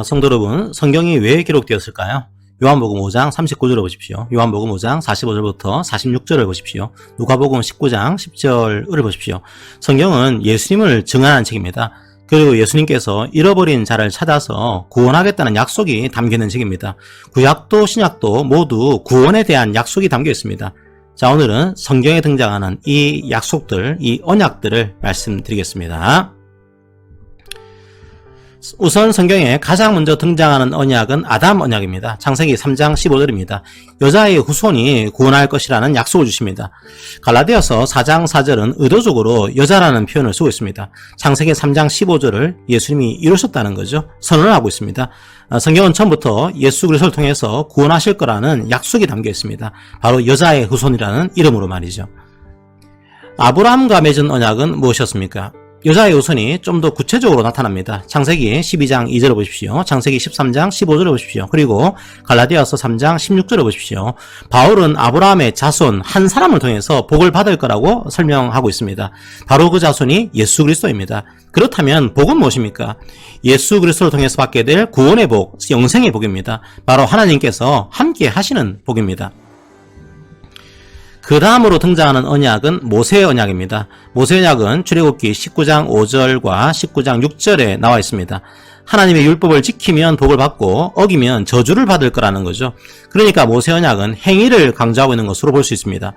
성도 여러분, 성경이 왜 기록되었을까요? 요한복음 5장 39절을 보십시오. 요한복음 5장 45절부터 46절을 보십시오. 누가복음 19장 10절을 보십시오. 성경은 예수님을 증언하는 책입니다. 그리고 예수님께서 잃어버린 자를 찾아서 구원하겠다는 약속이 담겨있는 책입니다. 구약도 신약도 모두 구원에 대한 약속이 담겨 있습니다. 자, 오늘은 성경에 등장하는 이 약속들, 이 언약들을 말씀드리겠습니다. 우선 성경에 가장 먼저 등장하는 언약은 아담 언약입니다. 창세기 3장 15절입니다. 여자의 후손이 구원할 것이라는 약속을 주십니다. 갈라디아서 4장 4절은 의도적으로 여자라는 표현을 쓰고 있습니다. 창세기 3장 15절을 예수님이 이루셨다는 거죠. 선언을 하고 있습니다. 성경은 처음부터 예수 그리스도를 통해서 구원하실 거라는 약속이 담겨 있습니다. 바로 여자의 후손이라는 이름으로 말이죠. 아브라함과 맺은 언약은 무엇이었습니까? 여자의 후손이 좀 더 구체적으로 나타납니다. 창세기 12장 2절을 보십시오. 창세기 13장 15절을 보십시오. 그리고 갈라디아서 3장 16절을 보십시오. 바울은 아브라함의 자손 한 사람을 통해서 복을 받을 거라고 설명하고 있습니다. 바로 그 자손이 예수 그리스도입니다. 그렇다면 복은 무엇입니까? 예수 그리스도를 통해서 받게 될 구원의 복, 영생의 복입니다. 바로 하나님께서 함께 하시는 복입니다. 그 다음으로 등장하는 언약은 모세의 언약입니다. 모세의 언약은 출애굽기 19장 5절과 19장 6절에 나와 있습니다. 하나님의 율법을 지키면 복을 받고 어기면 저주를 받을 거라는 거죠. 그러니까 모세의 언약은 행위를 강조하고 있는 것으로 볼 수 있습니다.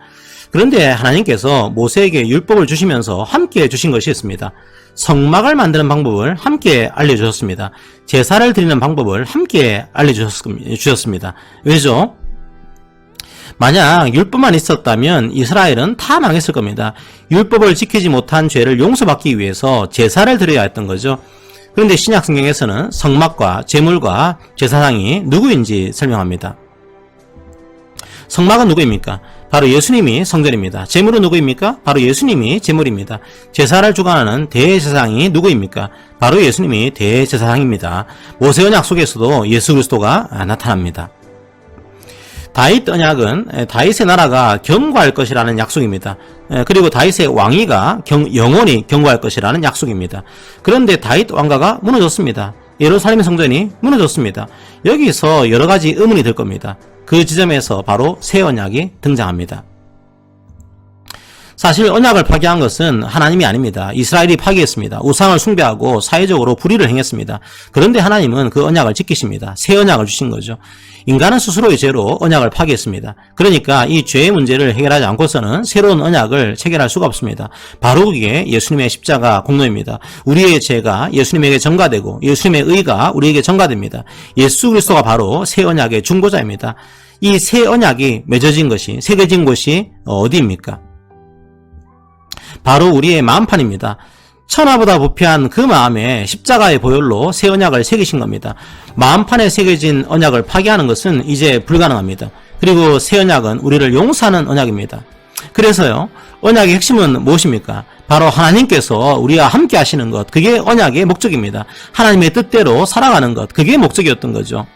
그런데 하나님께서 모세에게 율법을 주시면서 함께 주신 것이 있습니다. 성막을 만드는 방법을 함께 알려주셨습니다. 제사를 드리는 방법을 함께 알려주셨습니다. 왜죠? 만약 율법만 있었다면 이스라엘은 다 망했을 겁니다. 율법을 지키지 못한 죄를 용서받기 위해서 제사를 드려야 했던 거죠. 그런데 신약 성경에서는 성막과 제물과 제사장이 누구인지 설명합니다. 성막은 누구입니까? 바로 예수님이 성전입니다. 제물은 누구입니까? 바로 예수님이 제물입니다. 제사를 주관하는 대제사장이 누구입니까? 바로 예수님이 대제사장입니다. 모세 언약 속에서도 예수 그리스도가 나타납니다. 다윗 언약은 다윗의 나라가 견고할 것이라는 약속입니다. 그리고 다윗의 왕위가 영원히 견고할 것이라는 약속입니다. 그런데 다윗 왕가가 무너졌습니다. 예루살렘 성전이 무너졌습니다. 여기서 여러 가지 의문이 들 겁니다. 그 지점에서 바로 새 언약이 등장합니다. 사실 언약을 파괴한 것은 하나님이 아닙니다. 이스라엘이 파괴했습니다. 우상을 숭배하고 사회적으로 불의를 행했습니다. 그런데 하나님은 그 언약을 지키십니다. 새 언약을 주신 거죠. 인간은 스스로의 죄로 언약을 파괴했습니다. 그러니까 이 죄의 문제를 해결하지 않고서는 새로운 언약을 체결할 수가 없습니다. 바로 그게 예수님의 십자가 공로입니다. 우리의 죄가 예수님에게 전가되고 예수님의 의가 우리에게 전가됩니다. 예수 그리스도가 바로 새 언약의 중보자입니다. 이 새 언약이 맺어진 것이, 새겨진 곳이 어디입니까? 바로 우리의 마음판입니다. 천하보다 부패한 그 마음에 십자가의 보혈로 새 언약을 새기신 겁니다. 마음판에 새겨진 언약을 파괴하는 것은 이제 불가능합니다. 그리고 새 언약은 우리를 용서하는 언약입니다. 그래서요, 언약의 핵심은 무엇입니까? 바로 하나님께서 우리와 함께 하시는 것, 그게 언약의 목적입니다. 하나님의 뜻대로 살아가는 것, 그게 목적이었던 거죠.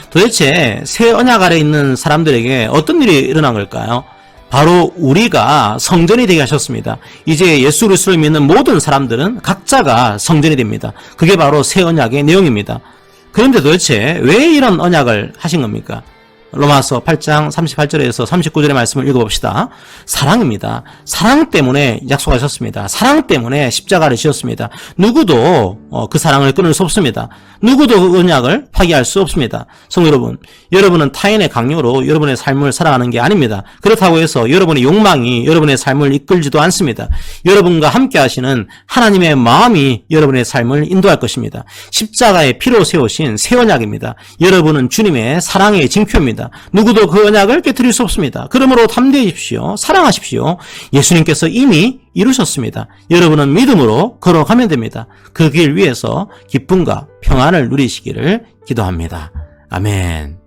도대체 새 언약 아래 있는 사람들에게 어떤 일이 일어난 걸까요? 바로 우리가 성전이 되게 하셨습니다. 이제 예수 그리스도를 믿는 모든 사람들은 각자가 성전이 됩니다. 그게 바로 새 언약의 내용입니다. 그런데 도대체 왜 이런 언약을 하신 겁니까? 로마서 8장 38절에서 39절의 말씀을 읽어봅시다. 사랑입니다. 사랑 때문에 약속하셨습니다. 사랑 때문에 십자가를 지었습니다. 누구도 그 사랑을 끊을 수 없습니다. 누구도 그 언약을 파기할 수 없습니다. 성도 여러분, 여러분은 타인의 강요로 여러분의 삶을 살아가는 게 아닙니다. 그렇다고 해서 여러분의 욕망이 여러분의 삶을 이끌지도 않습니다. 여러분과 함께 하시는 하나님의 마음이 여러분의 삶을 인도할 것입니다. 십자가의 피로 세우신 새 언약입니다. 여러분은 주님의 사랑의 징표입니다. 누구도 그 언약을 깨트릴 수 없습니다. 그러므로 담대하십시오. 사랑하십시오. 예수님께서 이미 이루셨습니다. 여러분은 믿음으로 걸어가면 됩니다. 그 길 위에서 기쁨과 평안을 누리시기를 기도합니다. 아멘.